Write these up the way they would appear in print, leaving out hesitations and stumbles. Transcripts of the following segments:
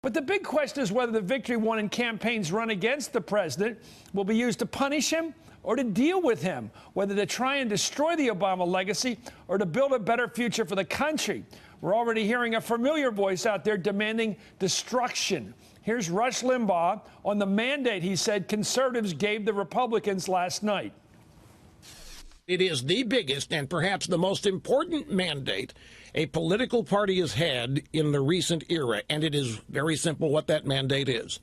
But the big question is whether the victory won in campaigns run against the president will be used to punish him or to deal with him, whether to try and destroy the Obama legacy or to build a better future for the country. We're already hearing a familiar voice out there demanding destruction. Here's Rush Limbaugh on the mandate he said conservatives gave the Republicans last night. It is the biggest and perhaps the most important mandate a political party has had in the recent era, and it is very simple what that mandate is.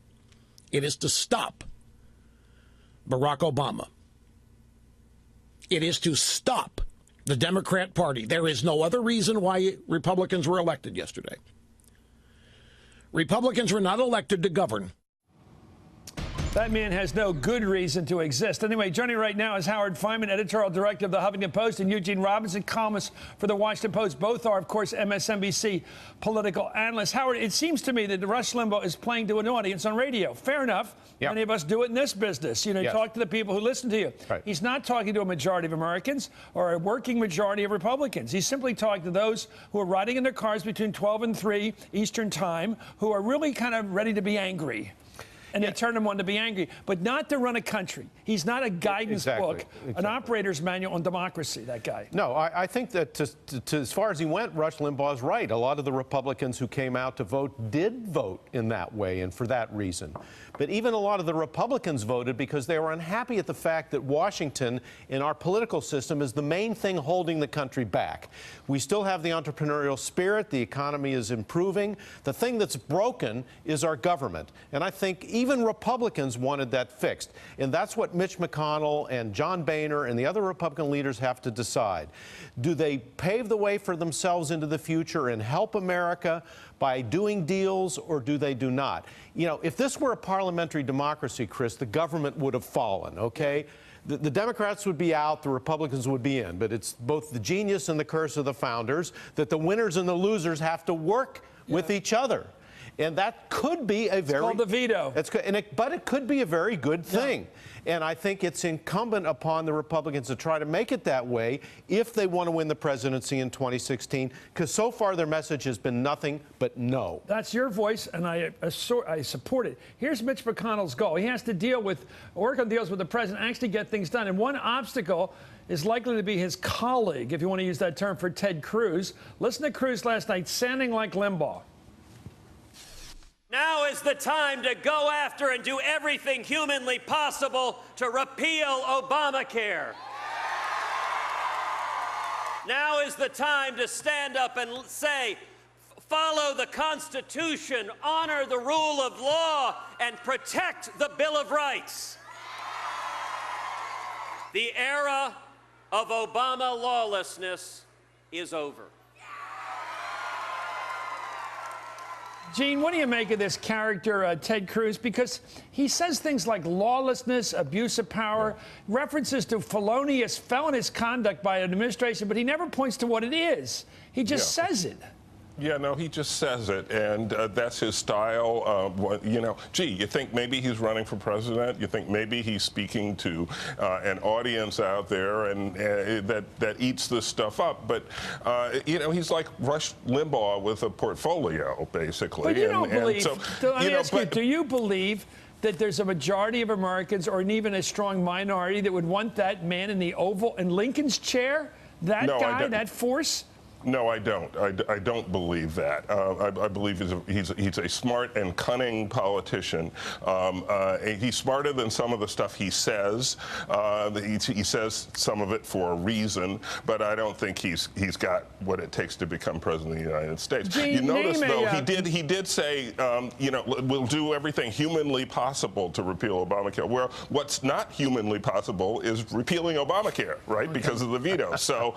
It is to stop Barack Obama. It is to stop the Democrat Party. There is no other reason why Republicans were elected yesterday. Republicans were not elected to govern. That man has no good reason to exist. Anyway, joining right now is Howard Fineman, editorial director of the Huffington Post, and Eugene Robinson, columnist for the Washington Post. Both are, of course, MSNBC political analysts. Howard, it seems to me that Rush Limbaugh is playing to an audience on radio. Fair enough. Yep. Many of us do it in this business. You know, yes. Talk to the people who listen to you. Right. He's not talking to a majority of Americans or a working majority of Republicans. He's simply talking to those who are riding in their cars between 12 and 3 Eastern time, who are really kind of ready to be angry. And they turn him on to be angry, but not to run a country. He's not a guidance book, an operator's manual on democracy, that guy. No, I think that as far as he went, Rush Limbaugh is right. A lot of the Republicans who came out to vote did vote in that way and for that reason. But even a lot of the Republicans voted because they were unhappy at the fact that Washington in our political system is the main thing holding the country back. We still have the entrepreneurial spirit. The economy is improving. The thing that's broken is our government. And I think even Republicans wanted that fixed. And that's what Mitch McConnell and John Boehner and the other Republican leaders have to decide. Do they pave the way for themselves into the future and help America by doing deals, or do they do not? You know, if this were a parliamentary democracy, Chris, the government would have fallen, okay? The Democrats would be out, the Republicans would be in. But it's both the genius and the curse of the founders that the winners and the losers have to work with each other. And that could be a very... It's called the veto. But it could be a very good thing. Yeah. And I think it's incumbent upon the Republicans to try to make it that way if they want to win the presidency in 2016, because so far their message has been nothing but no. That's your voice, and I support it. Here's Mitch McConnell's goal. He has to work on deals with the president, actually get things done. And one obstacle is likely to be his colleague, if you want to use that term, for Ted Cruz. Listen to Cruz last night sounding like Limbaugh. Now is the time to go after and do everything humanly possible to repeal Obamacare. Now is the time to stand up and say, follow the Constitution, honor the rule of law, and protect the Bill of Rights. The era of Obama lawlessness is over. Gene, what do you make of this character, Ted Cruz? Because he says things like lawlessness, abuse of power, references to felonious conduct by an administration, but he never points to what it is. He just says it. Yeah, no, he just says it, and that's his style. You know, gee, you think maybe he's running for president? You think maybe he's speaking to an audience out there and that eats this stuff up? But you know, he's like Rush Limbaugh with a portfolio, basically. But you don't believe. So, let me ask you: do you believe that there's a majority of Americans, or even a strong minority, that would want that man in the Oval, in Lincoln's chair? That guy, that force? No, I don't. I don't believe that. I believe he's a smart and cunning politician. He's smarter than some of the stuff he says. He says some of it for a reason, but I don't think he's got what it takes to become president of the United States. Gene, you notice, though, he did say, you know, we'll do everything humanly possible to repeal Obamacare. Well, what's not humanly possible is repealing Obamacare, right? Because of the veto. So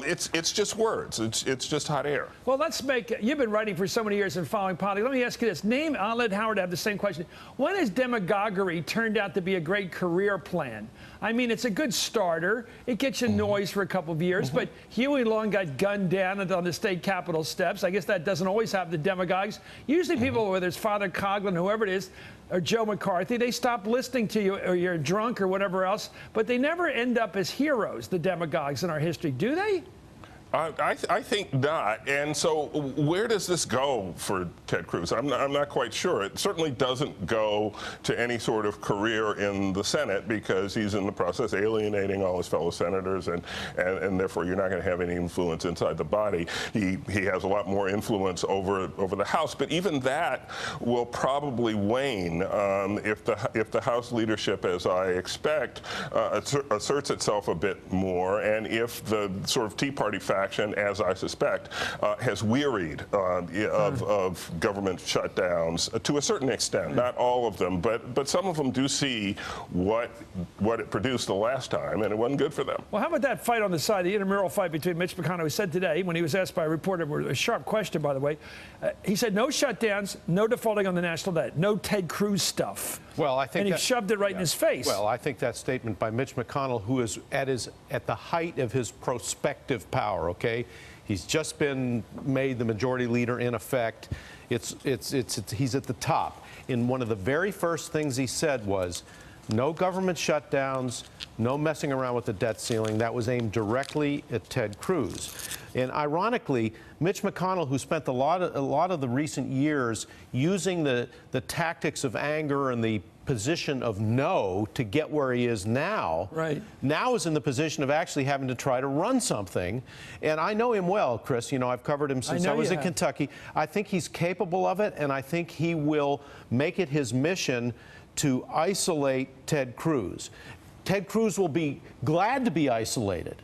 it's just words. It's just hot air. Well, let's make you've been writing for so many years and following politics. Let me ask you this. I'll let Howard have the same question. When has demagoguery turned out to be a great career plan? I mean, it's a good starter. It gets you noise for a couple of years, but Huey Long got gunned down on the state capitol steps. I guess that doesn't always happen to demagogues. Usually people, whether it's Father Coughlin, whoever it is, or Joe McCarthy, they stop listening to you, or you're drunk or whatever else, but they never end up as heroes, the demagogues in our history, do they? I think not. And so where does this go for Ted Cruz? I'm not quite sure. It certainly doesn't go to any sort of career in the Senate, because he's in the process alienating all his fellow senators, and therefore you're not going to have any influence inside the body. He has a lot more influence over the House, but even that will probably wane if the House leadership, as I expect, asserts itself a bit more, and if the sort of Tea Party faction, as I suspect, has wearied of government shutdowns to a certain extent. Not all of them, but some of them do see what it produced the last time, and it wasn't good for them. Well, how about that fight on the side, the intramural fight between Mitch McConnell, who said today, when he was asked by a reporter, a sharp question, by the way, he said no shutdowns, no defaulting on the national debt, no Ted Cruz stuff. Well, I think and he shoved it right in his face. Well, I think that statement by Mitch McConnell, who is at the height of his prospective power, okay? He's just been made the majority leader in effect. He's at the top. And one of the very first things he said was, no government shutdowns, no messing around with the debt ceiling. That was aimed directly at Ted Cruz. And ironically, Mitch McConnell, who spent a lot of the recent years using the tactics of anger and the position of no to get where he is now, now is in the position of actually having to try to run something. And I know him well, Chris. You know, I've covered him since I was in Kentucky. I think he's capable of it, and I think he will make it his mission to isolate Ted Cruz. Ted Cruz will be glad to be isolated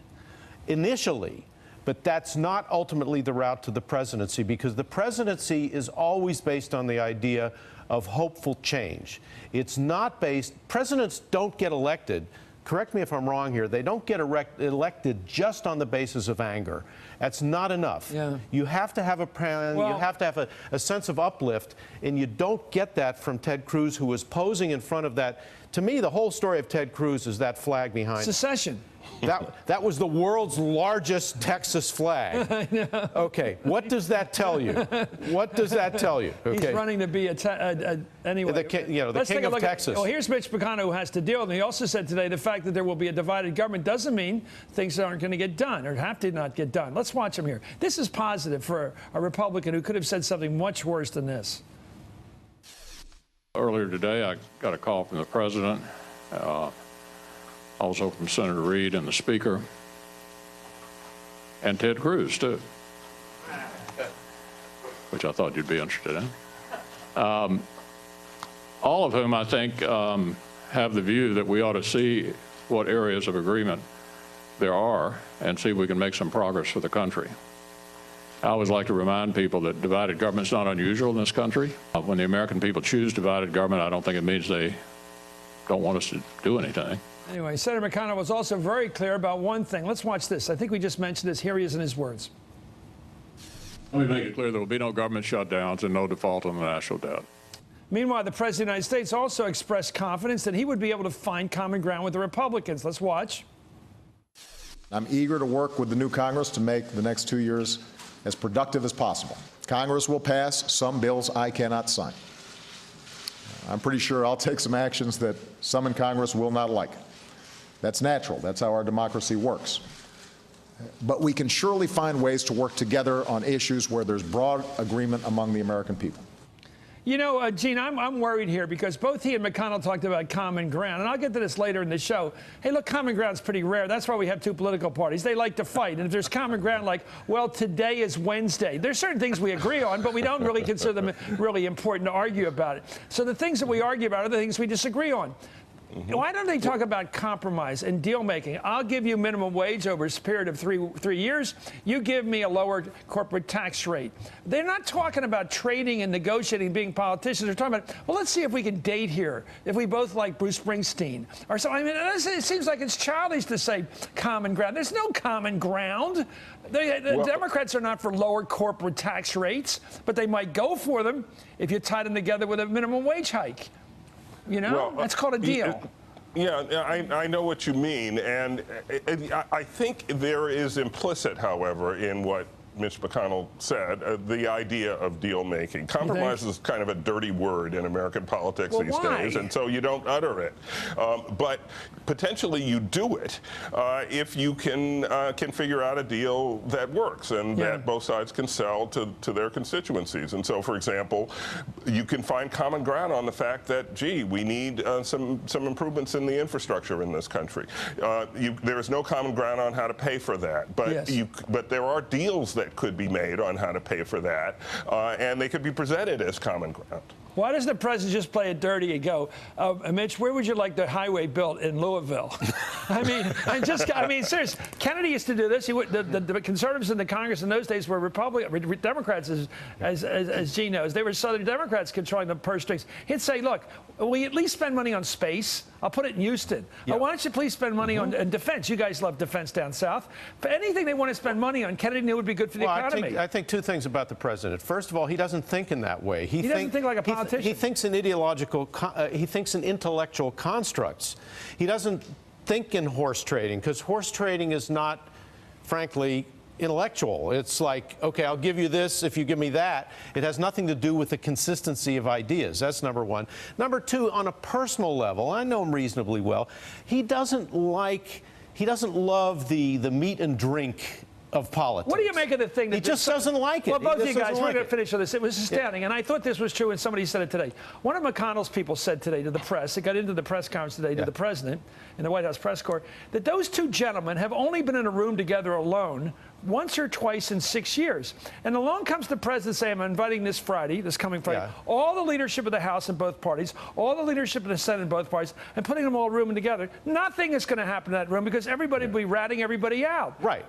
initially, but that's not ultimately the route to the presidency, because the presidency is always based on the idea of hopeful change. It's not based, presidents don't get elected, correct me if I'm wrong here, they don't get elected just on the basis of anger. That's not enough. You have to have a plan, you have to have a sense of uplift, and you don't get that from Ted Cruz, who was posing in front of that. To me, the whole story of Ted Cruz is that flag behind secession. That was the world's largest Texas flag. I know. Okay, what does that tell you? What does that tell you? Okay. He's running to be anyway. The king of Texas. Well, here's Mitch McConnell, who has to deal with it. He also said today the fact that there will be a divided government doesn't mean things aren't going to get done or have to not get done. Let's watch him here. This is positive for a Republican who could have said something much worse than this. Earlier today, I got a call from the president. Also from Senator Reid and the Speaker, and Ted Cruz, too, which I thought you'd be interested in. All of whom, I think, have the view that we ought to see what areas of agreement there are and see if we can make some progress for the country. I always like to remind people that divided government is not unusual in this country. When the American people choose divided government, I don't think it means they don't want us to do anything. Anyway, Senator McConnell was also very clear about one thing. Let's watch this. I think we just mentioned this. Here he is in his words. Let me make it clear there will be no government shutdowns and no default on the national debt. Meanwhile, the President of the United States also expressed confidence that he would be able to find common ground with the Republicans. Let's watch. I'm eager to work with the new Congress to make the next 2 years as productive as possible. Congress will pass some bills I cannot sign. I'm pretty sure I'll take some actions that some in Congress will not like. That's natural. That's how our democracy works. But we can surely find ways to work together on issues where there's broad agreement among the American people. You know, Gene, I'm worried here because both he and McConnell talked about common ground, and I'll get to this later in the show. Hey, look, common ground's pretty rare. That's why we have two political parties. They like to fight, and if there's common ground like, well, today is Wednesday, there's certain things we agree on, but we don't really consider them really important to argue about it. So the things that we argue about are the things we disagree on. Why don't they talk about compromise and deal making? I'll give you minimum wage over a period of three years. You give me a lower corporate tax rate. They're not talking about trading and negotiating, being politicians. They're talking about, well, let's see if we can date here, if we both like Bruce Springsteen or something. I mean, it seems like it's childish to say common ground. There's no common ground. The Democrats are not for lower corporate tax rates, but they might go for them if you tie them together with a minimum wage hike. You know, that's called a deal. Yeah, I know what you mean. And I think there is implicit, however, in what Mitch McConnell said, the idea of deal making. Compromise is kind of a dirty word in American politics these days, and so you don't utter it. But potentially you do it if you can figure out a deal that works and that both sides can sell to their constituencies. And so, for example, you can find common ground on the fact that, gee, we need some improvements in the infrastructure in this country. There is no common ground on how to pay for that, but there are deals that could be made on how to pay for that, and they could be presented as common ground. Why doesn't the president just play it dirty and go, Mitch, where would you like the highway built in Louisville? I mean, seriously, Kennedy used to do this. The conservatives in the Congress in those days were Democrats, as Gene knows. They were Southern Democrats controlling the purse strings. He'd say, look, we at least spend money on space. I'll put it in Houston. Why don't you please spend money on defense? You guys love defense down south. For anything they want to spend money on, Kennedy knew would be good for the economy. I think two things about the president. First of all, he doesn't think in that way. He doesn't think like a politician. He thinks in ideological, he thinks in intellectual constructs. He doesn't think in horse trading, because horse trading is not, frankly, intellectual. It's like, okay, I'll give you this if you give me that. It has nothing to do with the consistency of ideas. That's number one. Number two, on a personal level, I know him reasonably well, he doesn't love the meat and drink of politics. What do you make of the thing that he just doesn't like it? Well, both of you guys, we're going to finish on this. It was astounding, and I thought this was true, and somebody said it today. One of McConnell's people said today to the press, it got into the press conference today to the president in the White House press corps, that those two gentlemen have only been in a room together alone once or twice in 6 years. And along comes the president saying, I'm inviting this coming Friday, all the leadership of the House in both parties, all the leadership of the Senate in both parties, and putting them all rooming together. Nothing is going to happen in that room because everybody will be ratting everybody out. Right.